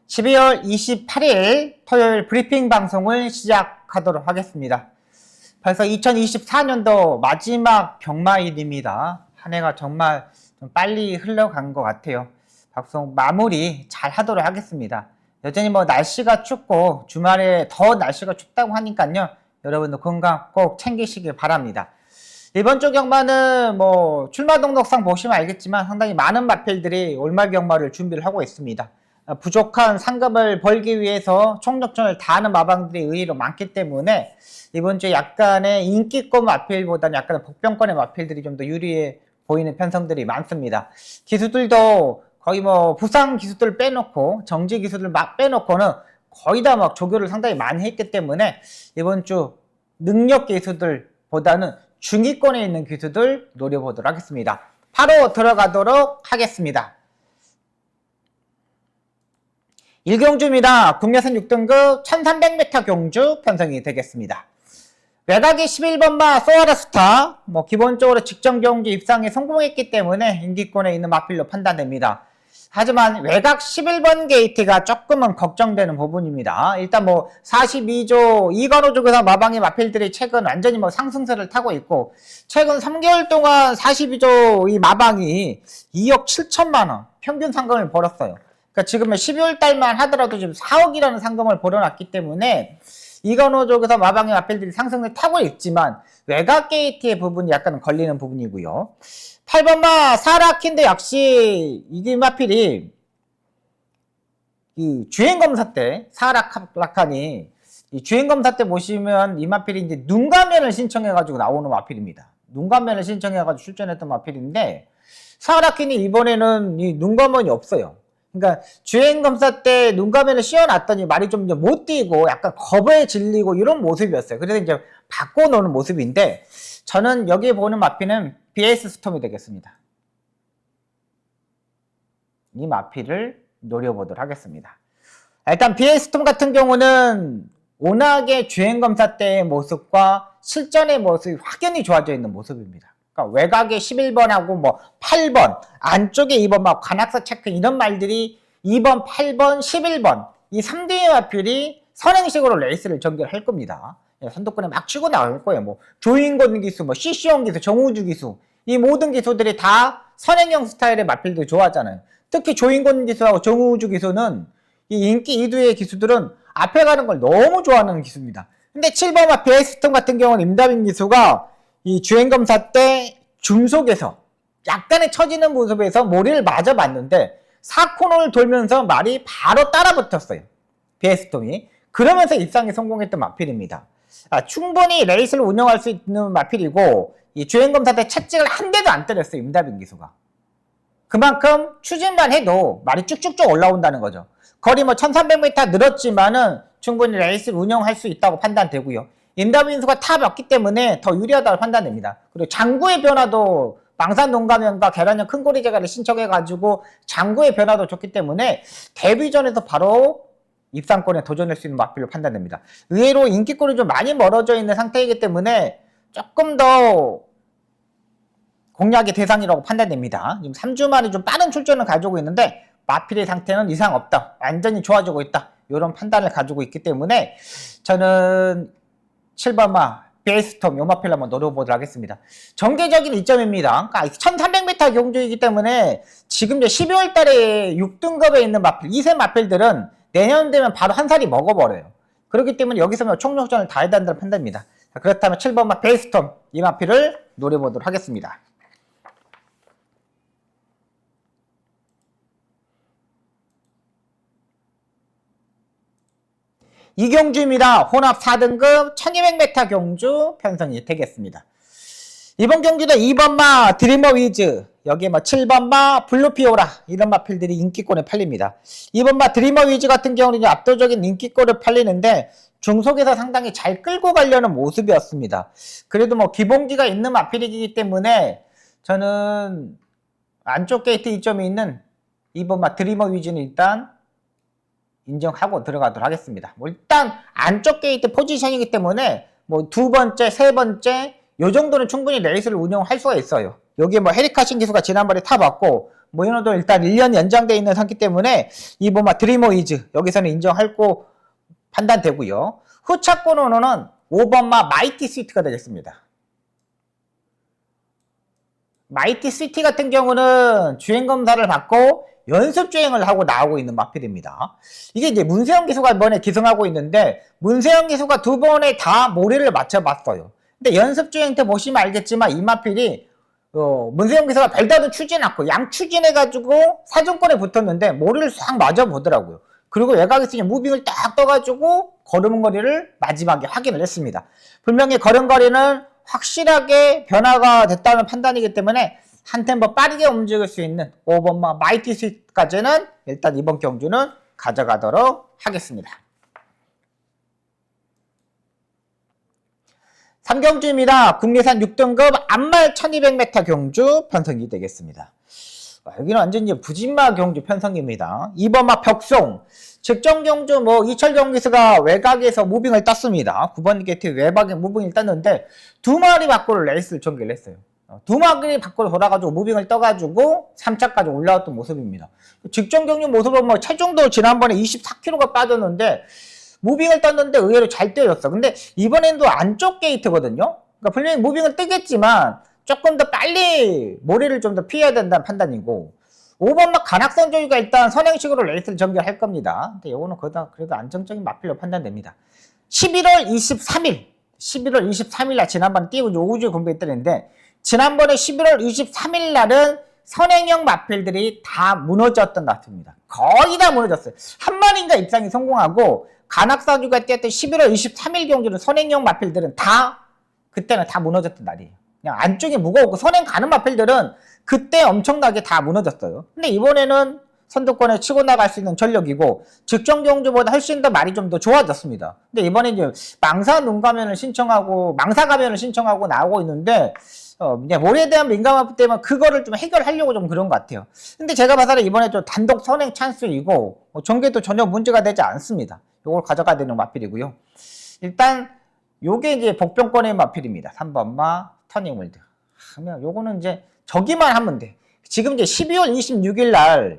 12월 28일 토요일 브리핑 방송을 시작하도록 하겠습니다. 벌써 2024년도 마지막 병마일입니다. 한 해가 정말 좀 빨리 흘러간 것 같아요. 방송 마무리 잘 하도록 하겠습니다. 여전히 날씨가 춥고 주말에 더 날씨가 춥다고 하니까요. 여러분들 건강 꼭 챙기시길 바랍니다. 이번 주 경마는 출마 등록상 보시면 알겠지만 상당히 많은 마필들이 올말 경마를 준비를 하고 있습니다. 부족한 상금을 벌기 위해서 총력전을 다하는 마방들이 의외로 많기 때문에 이번 주에 약간의 인기권 마필보다는 약간의 복병권의 마필들이 좀 더 유리해 보이는 편성들이 많습니다. 기수들도 거의 부상 기수들 빼놓고 정지 기수들 빼놓고는 거의 다 조교를 상당히 많이 했기 때문에 이번 주 능력 기수들보다는 중위권에 있는 기수들 노려보도록 하겠습니다. 바로 들어가도록 하겠습니다. 1경주입니다. 국내선 6등급 1300m 경주 편성이 되겠습니다. 외곽이 11번마 소아라스타, 기본적으로 직전 경주 입상에 성공했기 때문에 인기권에 있는 마필로 판단됩니다. 하지만 외곽 11번 게이트가 조금은 걱정되는 부분입니다. 일단 42조 이관호 쪽에서 마방의 마필들이 최근 완전히 상승세를 타고 있고, 최근 3개월 동안 42조 이 마방이 2억 7천만 원 평균 상금을 벌었어요. 그러니까 지금 12월 달만 하더라도 지금 4억이라는 상금을 벌어놨기 때문에 이관호 쪽에서 마방의 마필들이 상승을 타고 있지만 외곽 게이트의 부분이 약간 걸리는 부분이고요. 8번마 사라킨데 역시 이게 마필이 주행검사 때 사라칸이 주행검사 때 보시면 이 마필이 이제 눈감면을 신청해가지고 나오는 마필입니다. 눈감면을 신청해가지고 출전했던 마필인데 사라킨이 이번에는 이 눈감면이 없어요. 그러니까 주행검사 때 눈감면을 씌워놨더니 말이 좀 못 뛰고 약간 겁에 질리고 이런 모습이었어요. 그래서 이제 바꿔놓는 모습인데 저는 여기에 보는 마필은 BS 스톰이 되겠습니다. 이 마필을 노려보도록 하겠습니다. 일단 BS 스톰 같은 경우는 워낙에 주행검사 때의 모습과 실전의 모습이 확연히 좋아져 있는 모습입니다. 그러니까 외곽에 11번하고 8번, 안쪽에 2번, 관악사 체크 이런 말들이 2번, 8번, 11번 이 3대의 마필이 선행식으로 레이스를 전개를 할 겁니다. 선두권에 막 치고 나올 거예요. 조인권 기수, CC형 기수, 정우주 기수 이 모든 기수들이 다 선행형 스타일의 마필들 좋아하잖아요. 특히 조인권 기수하고 정우주 기수는 이 인기 2두의 기수들은 앞에 가는 걸 너무 좋아하는 기수입니다. 근데 7번 베이스톤 같은 경우는 임다빈 기수가 이 주행검사 때 중속에서 약간의 처지는 모습에서 모리를 맞아봤는데 4코너를 돌면서 말이 바로 따라붙었어요. 베이스톤이. 그러면서 입상에 성공했던 마필입니다. 충분히 레이스를 운영할 수 있는 마필이고 이 주행검사 때 채찍을 한 대도 안 때렸어요. 임다빈 기수가. 그만큼 추진만 해도 말이 쭉쭉쭉 올라온다는 거죠. 거리 1300m 늘었지만은 충분히 레이스를 운영할 수 있다고 판단되고요. 임다빈 기수가 탑이었기 때문에 더 유리하다고 판단됩니다. 그리고 장구의 변화도 망산 농가면과 계란형 큰고리 제가를 신청해가지고 장구의 변화도 좋기 때문에 데뷔전에서 바로 입상권에 도전할 수 있는 마필로 판단됩니다. 의외로 인기권이 좀 많이 멀어져 있는 상태이기 때문에 조금 더 공략의 대상이라고 판단됩니다. 지금 3주 만에 좀 빠른 출전을 가지고 있는데 마필의 상태는 이상 없다. 완전히 좋아지고 있다. 이런 판단을 가지고 있기 때문에 저는 7번마 베이스톰 요 마필을 한번 노려보도록 하겠습니다. 전개적인 이점입니다. 그러니까 1300m 경주이기 때문에 지금 이제 12월 달에 6등급에 있는 마필, 2세 마필들은 내년 되면 바로 한 살이 먹어버려요. 그렇기 때문에 여기서 총력전을 다 해야 된다는 판단입니다. 그렇다면 7번마 베이스톰 이 마필을 노려보도록 하겠습니다. 이경주입니다. 혼합 4등급 1200m 경주 편성이 되겠습니다. 이번 경주도 2번마 드리머 위즈, 여기에 7번마 블루피오라 이런 마필들이 인기권에 팔립니다. 2번마 드리머 위즈 같은 경우는 압도적인 인기권을 팔리는데 중속에서 상당히 잘 끌고 가려는 모습이었습니다. 그래도 기본기가 있는 마필이기 때문에 저는 안쪽 게이트 이점이 있는 2번마 드리머 위즈는 일단 인정하고 들어가도록 하겠습니다. 일단 안쪽 게이트 포지션이기 때문에 두 번째, 세 번째 요 정도는 충분히 레이스를 운영할 수가 있어요. 여기에 헤리카신 기수가 지난번에 타봤고 모이노도 일단 1년 연장되어 있는 상기 때문에 이 보마 드리모이즈 여기서는 인정하고 판단되고요. 후차권 오너는 5번마 마이티 스위트가 되겠습니다. 마이티 스위트 같은 경우는 주행검사를 받고 연습주행을 하고 나오고 있는 마필입니다. 이게 이제 문세영 기수가 이번에 기승하고 있는데 문세영 기수가 2번에 다 모래를 맞춰봤어요. 근데 연습주행 때 보시면 알겠지만 이 마필이 문세영 기수가 별다른 추진 않고 양추진해가지고 사정권에 붙었는데 모래를 싹 맞아보더라고요. 그리고 외곽에서 무빙을 딱 떠가지고 걸음걸이를 마지막에 확인을 했습니다. 분명히 걸음걸이는 확실하게 변화가 됐다는 판단이기 때문에 한 템포 빠르게 움직일 수 있는 5번마 마이티 스윗까지는 일단 이번 경주는 가져가도록 하겠습니다. 3경주입니다. 국내산 6등급 암말 1200m 경주 편성이 되겠습니다. 여기는 완전 이제 부진마 경주 편성입니다. 2번마 벽송 직전 경주 이철 경기수가 외곽에서 무빙을 땄습니다. 9번 게이트 외곽에 무빙을 땄는데 2마리 밖으로 레이스를 전개를 했어요. 2마리 밖으로 돌아가지고 무빙을 떠가지고 3차까지 올라왔던 모습입니다. 직전 경주 모습은 체중도 지난번에 24kg가 빠졌는데 무빙을 떴는데 의외로 잘 뛰어졌어. 근데 이번엔도 안쪽 게이트거든요. 그러니까 분명히 무빙을 뜨겠지만 조금 더 빨리 모래를 좀 더 피해야 된다는 판단이고 5번막 간악선 조이가 일단 선행식으로 레이스를 전개할 겁니다. 근데 이거는 그래도 안정적인 마필로 판단됩니다. 11월 23일 날 지난번에 띄우고 오후에 공부했더랬는데 지난번에 11월 23일 날은 선행형 마필들이 다 무너졌던 것 같습니다. 거의 다 무너졌어요. 한 마리인가 입상이 성공하고 간악사주가 뛰었던 11월 23일 경주는 선행형 마필들은 그때는 다 무너졌던 날이에요. 그냥 안쪽이 무거웠고 선행 가는 마필들은 그때 엄청나게 다 무너졌어요. 근데 이번에는 선두권에 치고 나갈 수 있는 전력이고 직전 경주보다 훨씬 더 말이 좀 더 좋아졌습니다. 근데 이번에 이제 망사 가면을 신청하고 나오고 있는데 모래에 대한 민감함 때문에 그거를 좀 해결하려고 좀 그런 것 같아요. 근데 제가 봐서는 이번에 좀 단독 선행 찬스이고 전개도 전혀 문제가 되지 않습니다. 이걸 가져가야 되는 마필이고요. 일단 요게 이제 복병권의 마필입니다. 3번마 터닝월드. 하면 요거는 이제 저기만 하면 돼. 지금 이제 12월 26일 날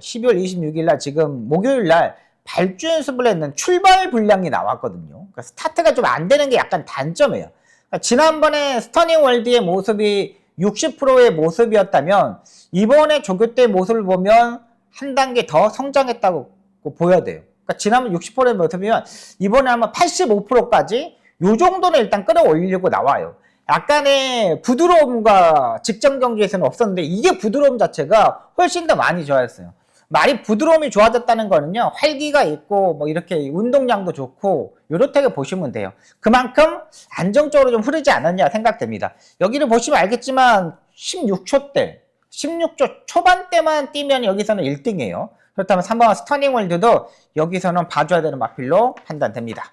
지금 목요일 날 발주 연습을 했는 출발 분량이 나왔거든요. 그러니까 스타트가 좀 안 되는 게 약간 단점이에요. 그러니까 지난번에 스터닝 월드의 모습이 60%의 모습이었다면 이번에 조교 때 모습을 보면 한 단계 더 성장했다고 보여야 돼요. 그러니까 지난번 60%의 모습이면 이번에 아마 85%까지 요 정도는 일단 끌어올리려고 나와요. 약간의 부드러움과 직전 경기에서는 없었는데 이게 부드러움 자체가 훨씬 더 많이 좋아졌어요. 말이 부드러움이 좋아졌다는 거는요, 활기가 있고 이렇게 운동량도 좋고 요렇게 보시면 돼요. 그만큼 안정적으로 좀 흐르지 않았냐 생각됩니다. 여기를 보시면 알겠지만 16초 초반 때만 뛰면 여기서는 1등이에요. 그렇다면 3번 스터닝 월드도 여기서는 봐줘야 되는 마필로 판단됩니다.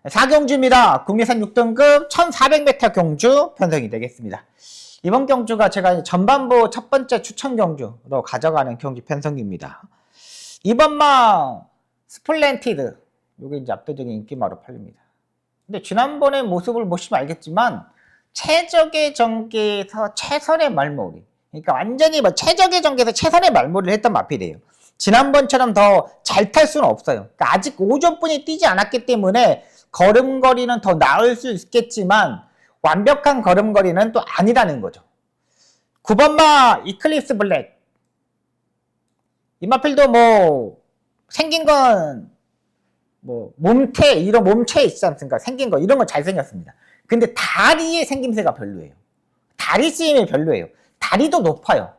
4경주입니다. 국내산 6등급 1400m 경주 편성이 되겠습니다. 이번 경주가 제가 전반부 첫 번째 추천 경주로 가져가는 경주 편성입니다. 이번마 스플렌티드, 이게 이제 압도적인 인기마로 팔립니다. 근데 지난번의 모습을 보시면 알겠지만 최적의 전개에서 최선의 말몰이, 그러니까 완전히 최적의 전개에서 최선의 말몰이를 했던 마필이에요. 지난번처럼 더 잘 탈 수는 없어요. 그러니까 아직 오전분이 뛰지 않았기 때문에 걸음걸이는 더 나을 수 있겠지만 완벽한 걸음걸이는 또 아니라는 거죠. 9번마 이클립스 블랙, 이 마필도 생긴 건 몸체, 이런 몸체 있지 않습니까? 생긴 거 이런 건 잘생겼습니다. 근데 다리의 생김새가 별로예요. 다리 쓰임이 별로예요. 다리도 높아요.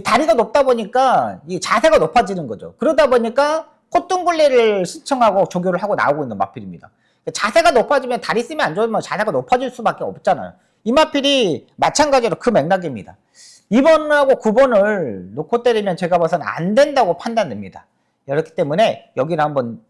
다리가 높다 보니까 이 자세가 높아지는 거죠. 그러다 보니까 콧등굴레를 신청하고 조교를 하고 나오고 있는 마필입니다. 자세가 높아지면 다리 쓰면 안 좋으면 자세가 높아질 수밖에 없잖아요. 이 마필이 마찬가지로 그 맥락입니다. 2번하고 9번을 놓고 때리면 제가 봐서는 안 된다고 판단됩니다. 그렇기 때문에 여기를 한번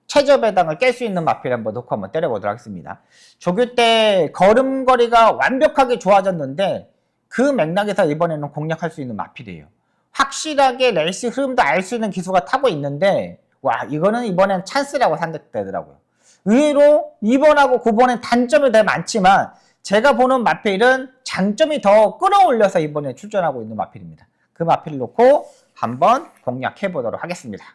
최저 배당을 깰 수 있는 마필 한번 놓고 한번 때려보도록 하겠습니다. 조교 때 걸음걸이가 완벽하게 좋아졌는데 그 맥락에서 이번에는 공략할 수 있는 마필이에요. 확실하게 레이스 흐름도 알 수 있는 기수가 타고 있는데 와, 이거는 이번엔 찬스라고 생각되더라고요. 의외로 2번하고 9번은 단점이 더 많지만 제가 보는 마필은 장점이 더 끌어올려서 이번에 출전하고 있는 마필입니다. 그 마필을 놓고 한번 공략해 보도록 하겠습니다.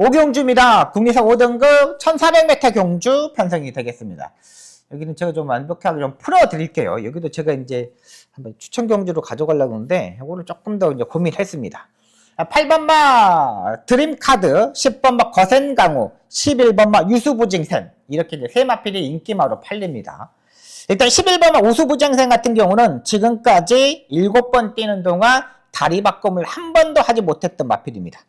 오경주입니다. 국리상 5등급 1400m 경주 편성이 되겠습니다. 여기는 제가 좀 완벽하게 좀 풀어드릴게요. 여기도 제가 이제 한번 추천 경주로 가져가려고 하는데, 이거를 조금 더 이제 고민했습니다. 8번마 드림카드, 10번마 거센강호, 11번마 유수부징생. 이렇게 이제 세 마필이 인기마로 팔립니다. 일단 11번마 우수부징생 같은 경우는 지금까지 7번 뛰는 동안 다리 바꿈을 한 번도 하지 못했던 마필입니다.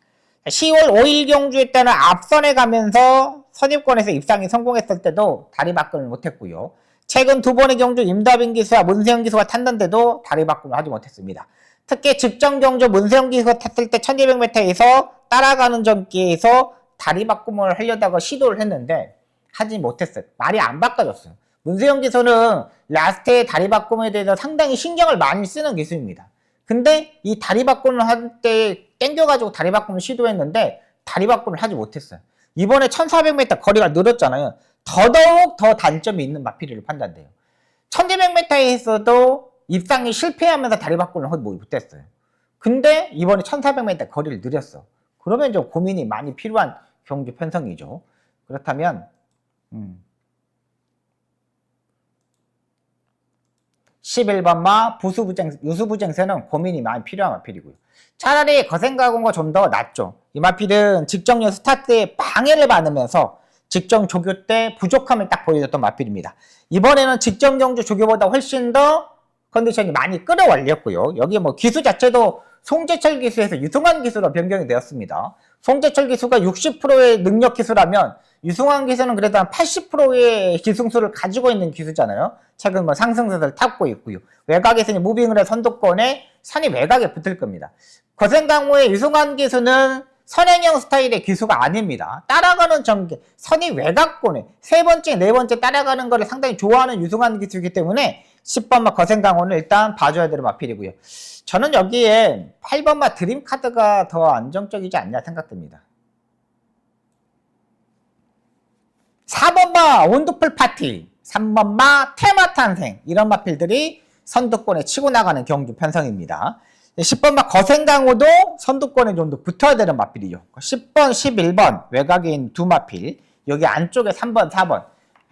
10월 5일 경주에 따른 앞선에 가면서 선입권에서 입상이 성공했을 때도 다리 바꿈을 못했고요. 최근 두 번의 경주 임다빈 기수와 문세영 기수가 탔는데도 다리 바꿈을 하지 못했습니다. 특히 직전 경주 문세영 기수가 탔을 때 1200m에서 따라가는 전기에서 다리 바꿈을 하려다가 시도를 했는데 하지 못했어요. 말이 안 바꿔졌어요. 문세영 기수는 라스트의 다리 바꿈에 대해서 상당히 신경을 많이 쓰는 기수입니다. 근데 이 다리 바꿈을 할 때 땡겨가지고 다리 바꿈을 시도했는데 다리 바꿈을 하지 못했어요. 이번에 1400m 거리가 늘었잖아요. 더더욱 더 단점이 있는 마필이를 판단돼요. 1200m에서도 입상이 실패하면서 다리 바꿈을 하지 못했어요. 근데 이번에 1400m 거리를 늘렸어. 그러면 좀 고민이 많이 필요한 경주 편성이죠. 그렇다면 11번마 유수부쟁세는 고민이 많이 필요한 마필이고요. 차라리 거센가공과 좀 더 낫죠. 이 마필은 직전년 스타트에 방해를 받으면서 직전 조교 때 부족함을 딱 보여줬던 마필입니다. 이번에는 직전 경주 조교보다 훨씬 더 컨디션이 많이 끌어올렸고요. 여기 뭐 기수 자체도 송재철 기수에서 유승환 기수로 변경이 되었습니다. 송재철 기수가 60%의 능력 기수라면 유승환 기수는 그래도 한 80%의 기승수를 가지고 있는 기수잖아요. 최근 뭐 상승세를 타고 있고요. 외곽에서 무빙을 해 선두권에 산이 외곽에 붙을 겁니다. 거센강호의 유승환 기수는 선행형 스타일의 기수가 아닙니다. 따라가는 전개, 선이 외곽권에 세 번째, 네 번째 따라가는 거를 상당히 좋아하는 유승환 기수이기 때문에 10번마 거센강호는 일단 봐줘야 되는 마필이고요. 저는 여기에 8번마 드림카드가 더 안정적이지 않냐 생각됩니다. 4번마 원더풀 파티, 3번마 테마탄생 이런 마필들이 선두권에 치고 나가는 경주 편성입니다. 10번마 거센강호도 선두권에 좀 더 붙어야 되는 마필이죠. 10번, 11번 외곽에 있는 두 마필, 여기 안쪽에 3번, 4번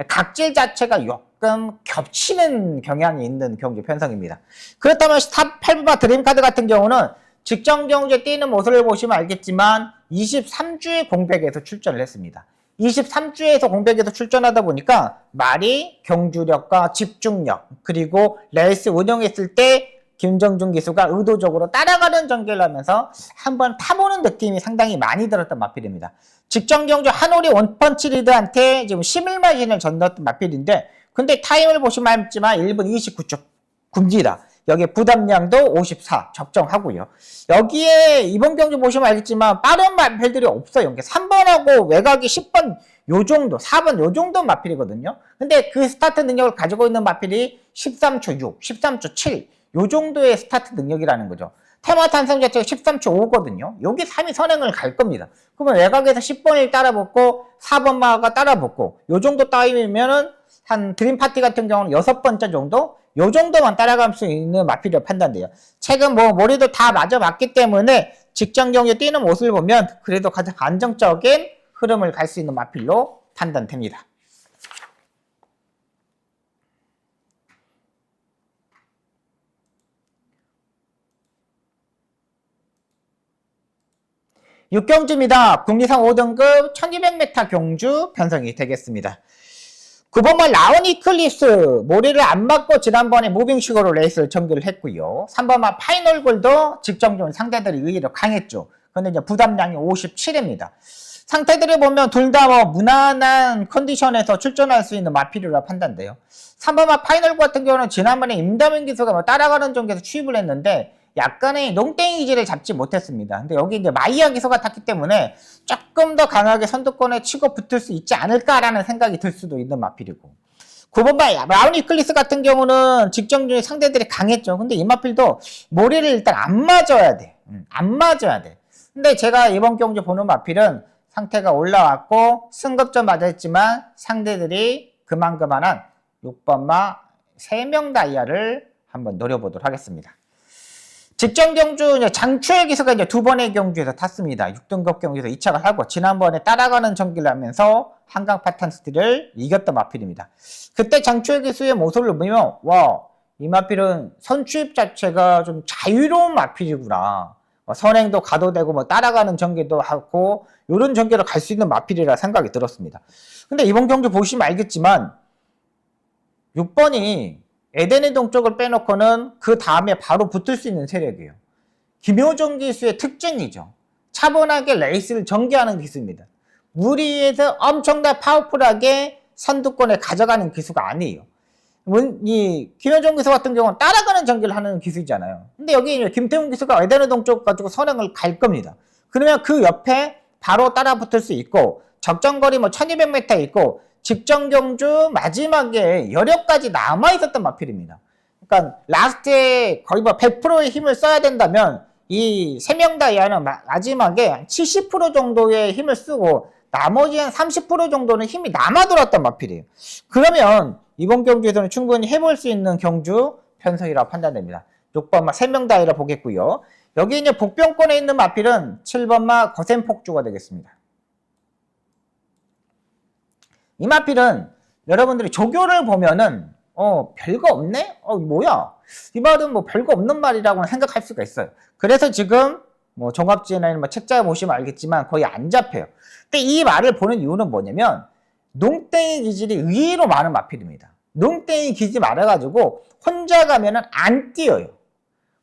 각질 자체가 조금 겹치는 경향이 있는 경주 편성입니다. 그렇다면 8번마 드림카드 같은 경우는 직전 경주에 뛰는 모습을 보시면 알겠지만 23주의 공백에서 출전을 했습니다. 23주에서 공백에서 출전하다 보니까 말이 경주력과 집중력 그리고 레이스 운영했을 때 김정준 기수가 의도적으로 따라가는 전개를 하면서 한번 타보는 느낌이 상당히 많이 들었던 마필입니다. 직전 경주 한올이 원펀치 리드한테 지금 11마진을 전넣었던 마필인데 근데 타임을 보시면 알겠지만 1분 29초 굽니다. 여기에 부담량도 54 적정하고요. 여기에 이번 경주 보시면 알겠지만 빠른 마필들이 없어요. 3번하고 외곽이 10번 요 정도, 4번 요 정도 마필이거든요. 근데 그 스타트 능력을 가지고 있는 마필이 13초 6, 13초 7, 요 정도의 스타트 능력이라는 거죠. 테마 탄성 자체가 13초 5거든요. 여기 3위 선행을 갈 겁니다. 그러면 외곽에서 10번을 따라붙고 4번마가 따라붙고 요 정도 타임이면은 한 드림파티 같은 경우는 6번째 정도? 요 정도만 따라갈 수 있는 마필로 판단돼요. 최근 뭐 머리도 다 맞아봤기 때문에 직전 경기에 뛰는 모습을 보면 그래도 가장 안정적인 흐름을 갈 수 있는 마필로 판단됩니다. 육경주입니다. 국리상 5등급 1200m 경주 편성이 되겠습니다. 9번마 라운 이클립스 모리를 안 맞고 지난번에 무빙식으로 레이스를 전개를 했고요. 3번마 파이널 골도 직전적인 상대들이 의외로 강했죠. 근데 이제 부담량이 57입니다. 상태들을 보면 둘 다 뭐 무난한 컨디션에서 출전할 수 있는 마필이라 판단돼요. 3번마 파이널 골 같은 경우는 지난번에 임다민 기수가 뭐 따라가는 전개에서 취입을 했는데 약간의 농땡이 기질을 잡지 못했습니다. 근데 여기 이제 마이야 기소가 탔기 때문에 조금 더 강하게 선두권에 치고 붙을 수 있지 않을까라는 생각이 들 수도 있는 마필이고. 9번 라운 이클리스 같은 경우는 직전주에 상대들이 강했죠. 근데 이 마필도 머리를 일단 안 맞아야 돼. 안 맞아야 돼. 근데 제가 이번 경주 보는 마필은 상태가 올라왔고 승급점 맞았지만 상대들이 그만한 6번마 3명 다이아를 한번 노려보도록 하겠습니다. 직전 경주 장추열 기수가 이제 2번의 경주에서 탔습니다. 6등급 경주에서 2착을 하고 지난번에 따라가는 전기를 하면서 한강 파탄 스틸을 이겼던 마필입니다. 그때 장추열 기수의 모습을 보면 와, 이 마필은 선출입 자체가 좀 자유로운 마필이구나. 선행도 가도 되고 뭐 따라가는 전개도 하고 이런 전개로 갈 수 있는 마필이라 생각이 들었습니다. 근데 이번 경주 보시면 알겠지만 6번이 에덴의 동쪽을 빼놓고는 그 다음에 바로 붙을 수 있는 세력이에요. 김효정 기수의 특징이죠. 차분하게 레이스를 전개하는 기수입니다. 무리해서 엄청나게 파워풀하게 선두권에 가져가는 기수가 아니에요. 이 김효정 기수 같은 경우는 따라가는 전개를 하는 기수잖아요. 근데 여기 김태훈 기수가 에덴의 동쪽 가지고 선행을 갈 겁니다. 그러면 그 옆에 바로 따라 붙을 수 있고 적정거리 뭐 1200m 있고 직전 경주 마지막에 여력까지 남아있었던 마필입니다. 그러니까 라스트에 거의 뭐 100%의 힘을 써야 된다면 이 3명 다이아는 마지막에 70% 정도의 힘을 쓰고 나머지 한 30% 정도는 힘이 남아돌았던 마필이에요. 그러면 이번 경주에서는 충분히 해볼 수 있는 경주 편성이라고 판단됩니다. 6번마 3명 다이아를 보겠고요. 여기 이제 복병권에 있는 마필은 7번마 거센폭주가 되겠습니다. 이 마필은 여러분들이 조교를 보면은 별거 없네? 뭐야? 이 말은 뭐 별거 없는 말이라고 생각할 수가 있어요. 그래서 지금 뭐 종합지나 뭐 책자에 보시면 알겠지만 거의 안 잡혀요. 근데 이 말을 보는 이유는 뭐냐면 농땡이 기질이 의외로 많은 마필입니다. 농땡이 기질 많아가지고 혼자 가면은 안 뛰어요.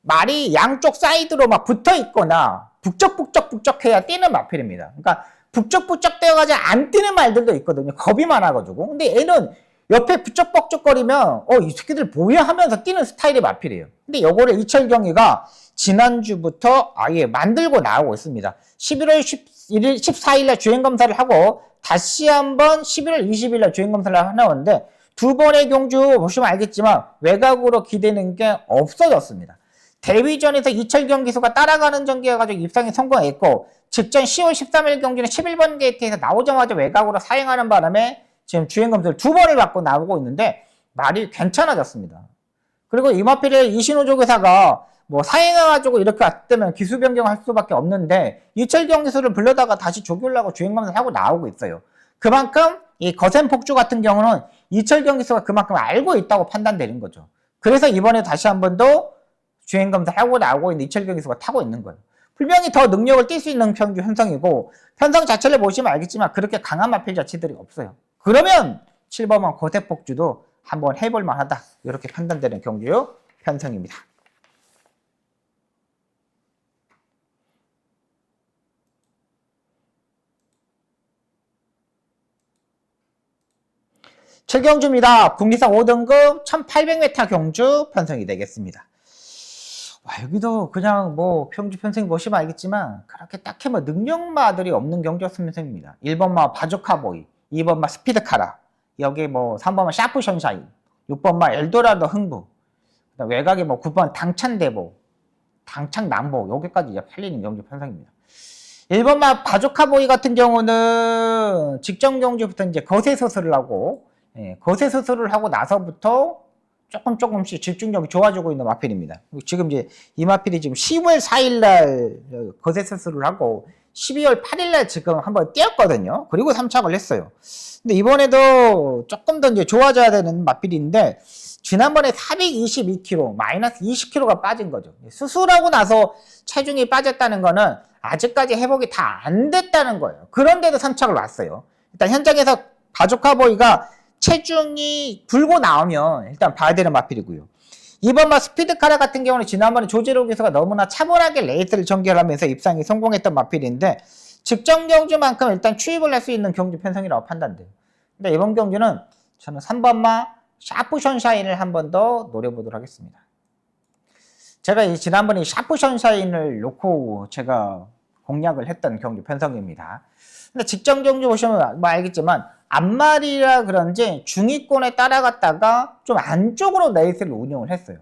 말이 양쪽 사이드로 막 붙어 있거나 북적북적해야 뛰는 마필입니다. 그러니까 북적북적 뛰어가지고 안 뛰는 말들도 있거든요. 겁이 많아가지고. 근데 얘는 옆에 북적북적거리면 이 새끼들 뭐야 하면서 뛰는 스타일의 마필이에요. 근데 요거를 이철경이가 지난주부터 아예 만들고 나오고 있습니다. 11월 11일, 14일날 주행검사를 하고 다시 한번 11월 20일날 주행검사를 하나오는데 두 번의 경주 보시면 알겠지만 외곽으로 기대는 게 없어졌습니다. 데뷔전에서 이철경 기수가 따라가는 전기여가지고 입상에 성공했고 직전 10월 13일 경기는 11번 게이트에서 나오자마자 외곽으로 사행하는 바람에 지금 주행검사를 2번을 받고 나오고 있는데 말이 괜찮아졌습니다. 그리고 이 마필의 이신호 조교사가 뭐 사행해가지고 이렇게 왔다면 기수 변경할 수밖에 없는데 이철경 기수를 불러다가 다시 조교를 하고 주행검사를 하고 나오고 있어요. 그만큼 이 거센 폭주 같은 경우는 이철경 기수가 그만큼 알고 있다고 판단되는 거죠. 그래서 이번에 다시 한 번 더 주행검사를 하고 나오고 있는 이철경 기수가 타고 있는 거예요. 분명히 더 능력을 띌 수 있는 경주 편성이고 편성 자체를 보시면 알겠지만 그렇게 강한 마필 자체들이 없어요. 그러면 7번만 거세폭주도 한번 해볼 만하다 이렇게 판단되는 경주 편성입니다. 최경주입니다. 국리상 5등급 1800m 경주 편성이 되겠습니다. 여기도 그냥 뭐 경주 편성 보시면 알겠지만 그렇게 딱히 뭐 능력마들이 없는 경주 편성입니다. 1번마 바조카보이, 2번마 스피드카라, 여기 뭐 3번마 샤프 션샤인, 6번마 엘도라도 흥부, 외곽에 뭐 9번 당찬대보, 당창남보 여기까지 이제 팔리는 경주 편성입니다. 1번마 바조카보이 같은 경우는 직전 경주부터 이제 거세 수술을 하고 거세 수술을 하고 나서부터 조금씩 집중력이 좋아지고 있는 마필입니다. 지금 이제 이 마필이 지금 10월 4일날 거세 수술을 하고 12월 8일날 지금 한번 뛰었거든요. 그리고 3착을 했어요. 근데 이번에도 조금 더 이제 좋아져야 되는 마필인데 지난번에 422kg, 마이너스 20kg가 빠진 거죠. 수술하고 나서 체중이 빠졌다는 거는 아직까지 회복이 다 안 됐다는 거예요. 그런데도 3착을 놨어요. 일단 현장에서 바조카보이가 체중이 불고 나오면 일단 봐야 되는 마필이고요. 2번마 스피드카라 같은 경우는 지난번에 조재로 기수가 너무나 차분하게 레이스를 전개하면서 입상에 성공했던 마필인데 직전 경주만큼 일단 추입을 할 수 있는 경주 편성이라고 판단돼요. 근데 이번 경주는 저는 3번마 샤프 션샤인을 한 번 더 노려보도록 하겠습니다. 제가 지난번에 샤프 션샤인을 놓고 제가 공략을 했던 경주 편성입니다. 근데 직전 경주 보시면 뭐 알겠지만 앞말이라 그런지 중위권에 따라갔다가 좀 안쪽으로 레이스를 운영을 했어요.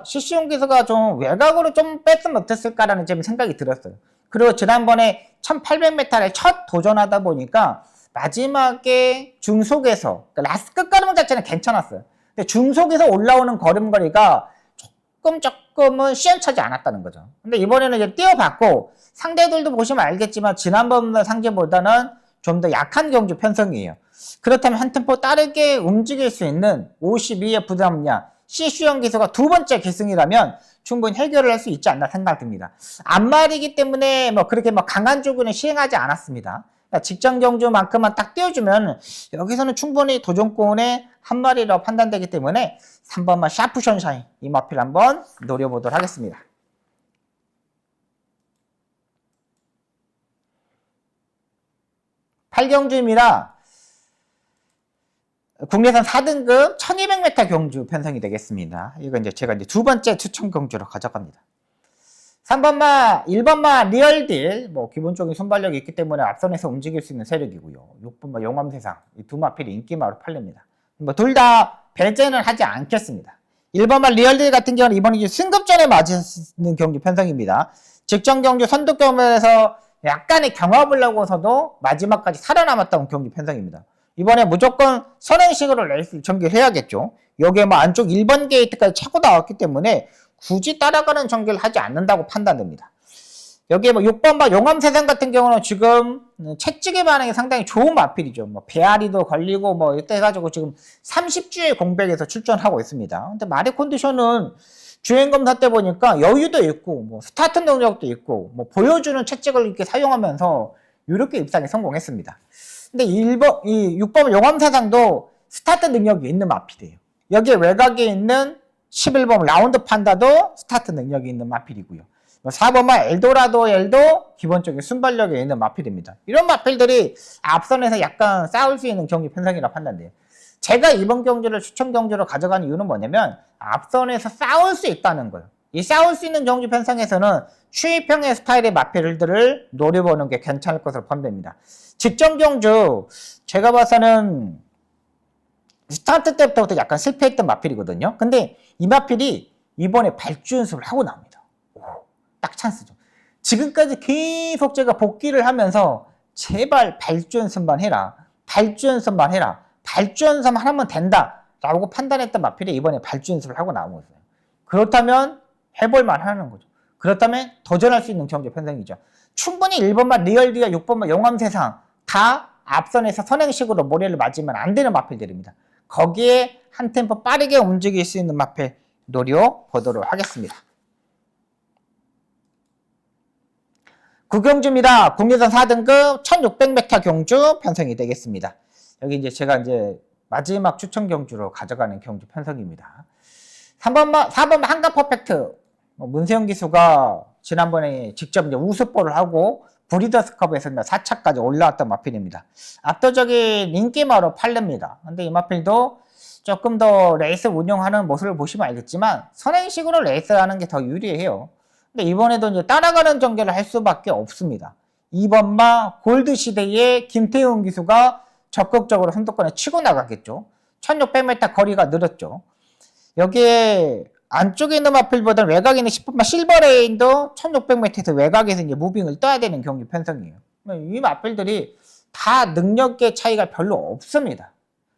시시용 기수가 좀 외곽으로 좀 뺐으면 어땠을까라는 좀 생각이 들었어요. 그리고 지난번에 1800m를 첫 도전하다 보니까 마지막에 중속에서 그러니까 라스트 끝걸음 자체는 괜찮았어요. 근데 중속에서 올라오는 걸음걸이가 조금은 시원차지 않았다는 거죠. 근데 이번에는 이제 띄워봤고 상대들도 보시면 알겠지만 지난번 상대보다는 좀 더 약한 경주 편성이에요. 그렇다면 한 템포 빠르게 움직일 수 있는 52의 부담량 시슈형 기수가 두 번째 기승이라면 충분히 해결을 할 수 있지 않나 생각됩니다. 앞말이기 때문에 뭐 그렇게 뭐 강한 쪽은 시행하지 않았습니다. 그러니까 직전 경주만큼만 딱 띄워주면 여기서는 충분히 도전권의 한 마리라고 판단되기 때문에 3번만 샤프 션샤인 이 마필 한번 노려보도록 하겠습니다. 8경주입니다. 국내선 4등급 1200m 경주 편성이 되겠습니다. 이거 이제 제가 두 번째 추천 경주로 가져갑니다. 3번마, 1번마 리얼딜, 뭐 기본적인 순발력이 있기 때문에 앞선에서 움직일 수 있는 세력이고요. 6번마 용암세상, 이 두 마필이 인기마로 팔립니다. 뭐 둘 다 배제는 하지 않겠습니다. 1번마 리얼딜 같은 경우는 이번에 이제 승급전에 맞는 경주 편성입니다. 직전 경주 선두 경험에서 약간의 경합을 하고서도 마지막까지 살아남았던 경주 편성입니다. 이번에 무조건 선행식으로 레이스를 전개를 해야겠죠. 여기에 뭐 안쪽 1번 게이트까지 차고 나왔기 때문에 굳이 따라가는 전개를 하지 않는다고 판단됩니다. 여기에 뭐 6번마 용암세상 같은 경우는 지금 채찍의 반응이 상당히 좋은 마필이죠. 뭐 배앓이도 걸리고 뭐 이때 해가지고 지금 30주의 공백에서 출전하고 있습니다. 근데 말의 컨디션은 주행검사 때 보니까 여유도 있고 뭐 스타트 능력도 있고 뭐 보여주는 채찍을 이렇게 사용하면서 이렇게 입상에 성공했습니다. 근데 이 6번 용암사상도 스타트 능력이 있는 마필이에요. 여기에 외곽에 있는 11번 라운드 판다도 스타트 능력이 있는 마필이고요. 4번만 엘도라도엘도 기본적인 순발력이 있는 마필입니다. 이런 마필들이 앞선에서 약간 싸울 수 있는 경기 편성이라 판단돼요. 제가 이번 경주를 추천 경주로 가져가는 이유는 뭐냐면 앞선에서 싸울 수 있다는 거예요. 이 싸울 수 있는 경주 편성에서는 추위평의 스타일의 마필들을 노려보는 게 괜찮을 것으로 판단됩니다. 직전 경주 제가 봐서는 스타트 때부터 약간 실패했던 마필이거든요. 근데 이 마필이 이번에 발주 연습을 하고 나옵니다. 딱 찬스죠. 지금까지 계속 제가 복귀를 하면서 제발 발주 연습만 해라. 발주 연습만 해라. 발주 연습만 하면 된다. 라고 판단했던 마필이 이번에 발주 연습을 하고 나온 거예요. 그렇다면 해볼만 하는 거죠. 그렇다면 도전할 수 있는 경제 편성이죠. 충분히 1번만 리얼디와 6번만 용암세상 다 앞선에서 선행식으로 모래를 맞으면 안 되는 마필들입니다. 거기에 한 템포 빠르게 움직일 수 있는 마필 노려보도록 하겠습니다. 9경주입니다. 국내선 4등급 1600m 경주 편성이 되겠습니다. 여기 이제 제가 이제 마지막 추천 경주로 가져가는 경주 편성입니다. 4번만 한가 퍼펙트. 문세영 기수가 지난번에 직접 이제 우승볼을 하고 브리더스컵에서 4차까지 올라왔던 마필입니다. 압도적인 인기마로 팔립니다. 근데 이 마필도 조금 더 레이스 운영하는 모습을 보시면 알겠지만 선행식으로 레이스하는 게 더 유리해요. 근데 이번에도 이제 따라가는 전개를 할 수밖에 없습니다. 2번마 골드 시대의 김태훈 기수가 적극적으로 선두권에 치고 나가겠죠. 1600m 거리가 늘었죠. 여기에 안쪽에 있는 마필보다는 외곽에 있는 10번마 실버레인도 1600m에서 외곽에서 이제 무빙을 떠야 되는 경기 편성이에요. 이 마필들이 다 능력의 차이가 별로 없습니다.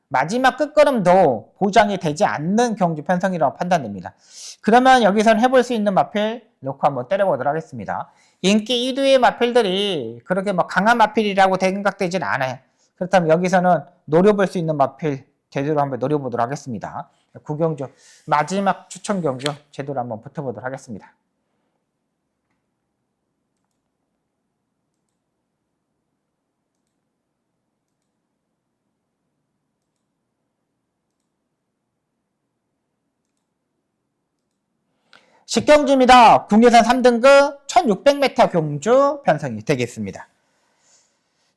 마지막 끝걸음도 보장이 되지 않는 경주 편성이라고 판단됩니다. 그러면 여기서는 해볼 수 있는 마필 놓고 한번 때려보도록 하겠습니다. 인기 1위의 마필들이 그렇게 뭐 강한 마필이라고 생각되진 않아요. 그렇다면 여기서는 노려볼 수 있는 마필 제대로 한번 노려보도록 하겠습니다. 9경주 마지막 추천 경주 제대로 한번 붙어보도록 하겠습니다. 식경주입니다. 국내선 3등급 1600m 경주 편성이 되겠습니다.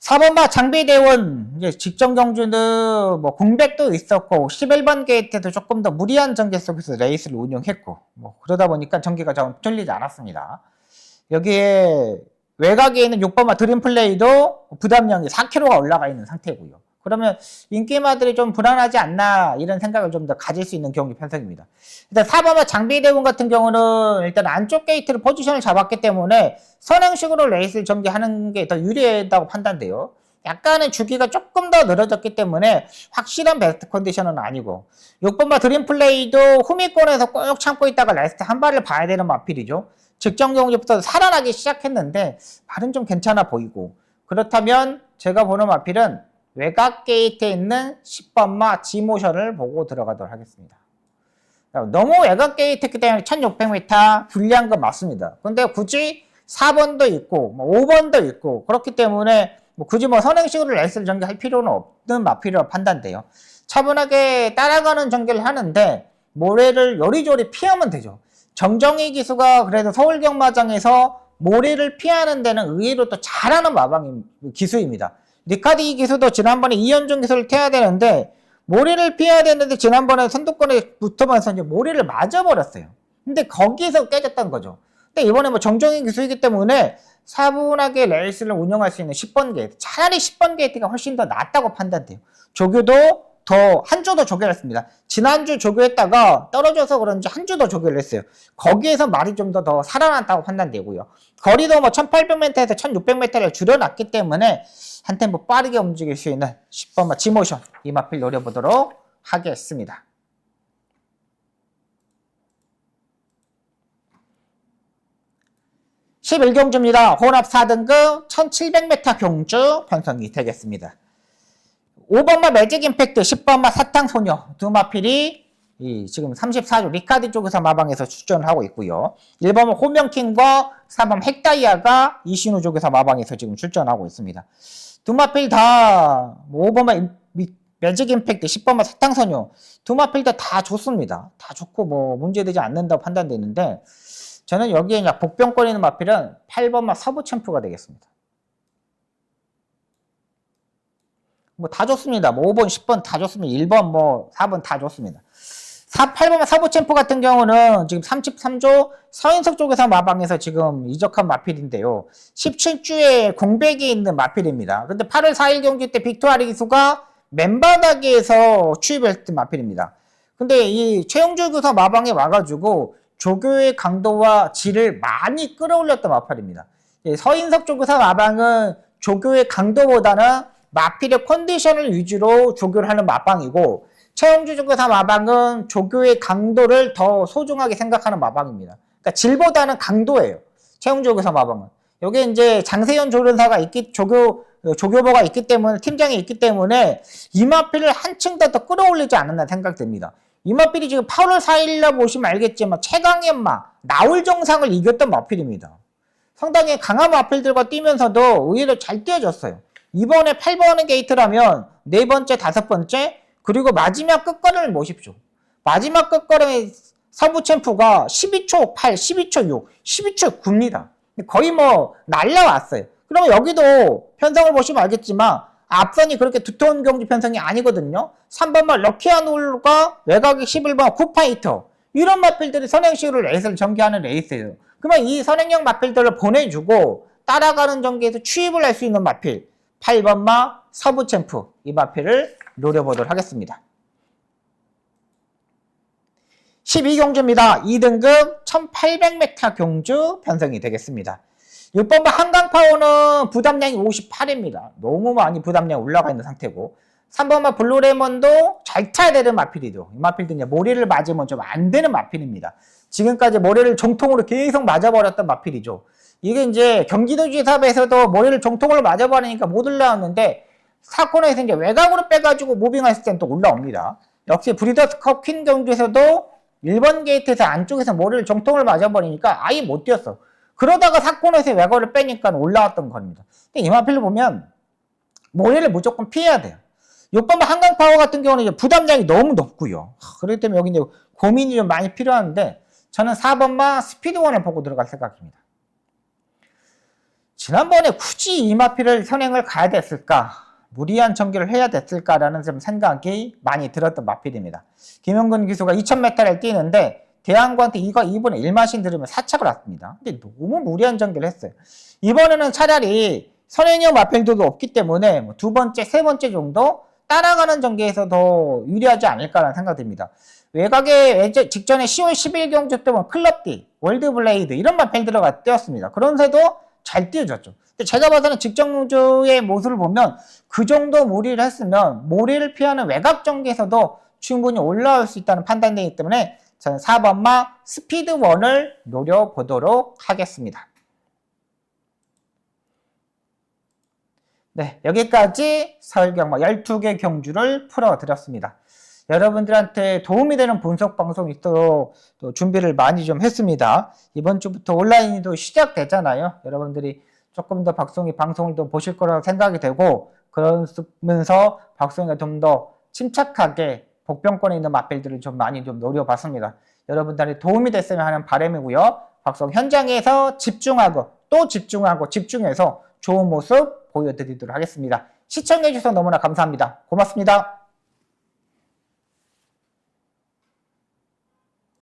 4번마 장비대원, 이제 직전 경주는 뭐 공백도 있었고, 11번 게이트도 조금 더 무리한 전개 속에서 레이스를 운영했고, 뭐 그러다 보니까 전개가 좀 뚫리지 않았습니다. 여기에 외곽에 있는 6번마 드림플레이도 부담량이 4kg가 올라가 있는 상태고요. 그러면 인기마들이 좀 불안하지 않나 이런 생각을 좀 더 가질 수 있는 경기 편성입니다. 일단 4번마 장비대원 같은 경우는 일단 안쪽 게이트를 포지션을 잡았기 때문에 선행식으로 레이스를 전개하는 게 더 유리하다고 판단돼요. 약간은 주기가 조금 더 늘어졌기 때문에 확실한 베스트 컨디션은 아니고 6번마 드림플레이도 후미권에서 꼭 참고 있다가 라스트 한 발을 봐야 되는 마필이죠. 직전 경기부터 살아나기 시작했는데 발은 좀 괜찮아 보이고 그렇다면 제가 보는 마필은 외곽 게이트에 있는 10번마 G모션을 보고 들어가도록 하겠습니다. 너무 외곽 게이트이기 때문에 1600m 불리한 건 맞습니다. 근데 굳이 4번도 있고 5번도 있고 그렇기 때문에 굳이 선행식으로 레이스를 전개할 필요는 없는 마필이라고 판단돼요. 차분하게 따라가는 전개를 하는데 모래를 요리조리 피하면 되죠. 정정희 기수가 그래도 서울경마장에서 모래를 피하는 데는 의외로 또 잘하는 기수입니다. 리카디 기수도 지난번에 이현중 기수를 태워야 되는데 모래를 피해야 되는데 지난번에 선두권에 붙으면서 이제 모래를 맞아버렸어요. 근데 거기서 깨졌던 거죠. 근데 이번에 정정희 기수이기 때문에 차분하게 레이스를 운영할 수 있는 10번 게이트, 차라리 10번 게이트가 훨씬 더 낫다고 판단돼요. 조교도 한 주 더 조교를 했습니다. 지난주 조교했다가 떨어져서 그런지 한 주 더 조교를 했어요. 거기에서 말이 좀 더 살아났다고 판단되고요. 거리도 1800m에서 1600m를 줄여놨기 때문에 한 템포 빠르게 움직일 수 있는 10번마 G모션 이 마필 노려보도록 하겠습니다. (11경주입니다) 혼합 4등급 1700m 경주 편성이 되겠습니다. 5번마 매직 임팩트, 10번마 사탕소녀 두 마필이 지금 34주 리카디 쪽에서 마방에서 출전을 하고 있고요. 1번마 호명킹과 4번 핵다이아가 이신우 쪽에서 마방에서 지금 출전하고 있습니다. 두 마필 다 5번마 매직 임팩트, 10번마 사탕소녀 두 마필 다 좋습니다. 다 좋고 문제되지 않는다고 판단되는데 저는 여기에 복병거리는 마필은 8번마 서부 챔프가 되겠습니다. 다 좋습니다. 5번, 10번 다 좋습니다. 1번, 4번 다 좋습니다. 8번마 서부 챔프 같은 경우는 지금 33조 서인석 쪽에서 마방에서 지금 이적한 마필인데요. 17주에 공백이 있는 마필입니다. 근데 8월 4일 경기 때 빅토아리 기수가 맨바닥에서 추입했던 마필입니다. 근데 이 최용주 교사 마방에 와가지고 조교의 강도와 질을 많이 끌어올렸던 마필입니다. 서인석 쪽에서 마방은 조교의 강도보다는 마필의 컨디션을 위주로 조교를 하는 마방이고 최용주 조교사 마방은 조교의 강도를 더 소중하게 생각하는 마방입니다. 그러니까 질보다는 강도예요. 최용주 조교사 마방은. 여기 이제 장세현 조련사가 조교보가 있기 때문에 팀장이 있기 때문에 이 마필을 한층 더 끌어올리지 않았나 생각됩니다. 이 마필이 지금 8월 4일날 보시면 알겠지만 최강현마 나올 정상을 이겼던 마필입니다. 상당히 강한 마필들과 뛰면서도 의외로 잘 뛰어졌어요. 이번에 8번 게이트라면 네 번째, 다섯 번째 그리고 마지막 끝걸음을 보십시오. 마지막 끝걸음의 서부 챔프가 12초 8, 12초 6, 12초 9입니다. 거의 날라왔어요. 그러면 여기도 편성을 보시면 알겠지만 앞선이 그렇게 두터운 경기 편성이 아니거든요. 3번마 럭키아놀과 외곽이 11번 쿠파이터 이런 마필들이 선행식으로 레이스를 전개하는 레이스예요. 그러면 이 선행형 마필들을 보내주고 따라가는 전개에서 취입을 할 수 있는 마필 8번마 서부 챔프 이 마필을 노려보도록 하겠습니다. 12경주입니다. 2등급 1800m 경주 편성이 되겠습니다. 6번마 한강파워는 부담량이 58입니다. 너무 많이 부담량이 올라가 있는 상태고 3번마 블루레몬도 잘 타야 되는 마필이죠. 이 마필도 이제 모래를 맞으면 좀 안 되는 마필입니다. 지금까지 모래를 정통으로 계속 맞아버렸던 마필이죠. 이게 이제 경기도지사에서도 모래를 정통으로 맞아버리니까 못 올라왔는데 사건에서 이제 외곽으로 빼가지고 무빙했을 땐 또 올라옵니다. 역시 브리더스컵 퀸 경주에서도 1번 게이트에서 안쪽에서 모래를 정통을 맞아버리니까 아예 못 뛰었어. 그러다가 사건에서 외곽을 빼니까 올라왔던 겁니다. 근데 이 마필로 보면 모래를 무조건 피해야 돼요. 6번마 한강파워 같은 경우는 이제 부담량이 너무 높고요. 그렇기 때문에 여기 이제 고민이 좀 많이 필요한데 저는 4번마 스피드원을 보고 들어갈 생각입니다. 지난번에 굳이 이 마필을 선행을 가야 됐을까? 무리한 전개를 해야 됐을까라는 좀 생각이 많이 들었던 마필입니다. 김영근 기수가 2000m를 뛰는데 대한구한테 이거 2분의 1마신 들으면 4착을 왔습니다. 근데 너무 무리한 전개를 했어요. 이번에는 차라리 선행형 마필들도 없기 때문에 두 번째, 세 번째 정도 따라가는 전개에서 더 유리하지 않을까라는 생각이 듭니다. 외곽에 직전에 10월 10일 경주 때는 클럽D, 월드블레이드 이런 마필 들어가 뛰었습니다. 그런데도 잘 뛰어졌죠. 근데 제가 봐서는 직전 경주의 모습을 보면 그 정도 무리를 했으면 무리를 피하는 외곽 전개에서도 충분히 올라올 수 있다는 판단되기 때문에 저는 4번마 스피드1을 노려보도록 하겠습니다. 네, 여기까지 서울경마 12개 경주를 풀어드렸습니다. 여러분들한테 도움이 되는 분석 방송이 있도록 또 준비를 많이 좀 했습니다. 이번 주부터 온라인도 시작되잖아요. 여러분들이 조금 더 방송을 또 보실 거라고 생각이 되고, 그러면서 박성희가 좀 더 침착하게 복병권에 있는 마필들을 좀 많이 좀 노려봤습니다. 여러분들이 도움이 됐으면 하는 바람이고요. 박성 현장에서 집중하고 또 집중해서 좋은 모습 보여드리도록 하겠습니다. 시청해주셔서 너무나 감사합니다. 고맙습니다.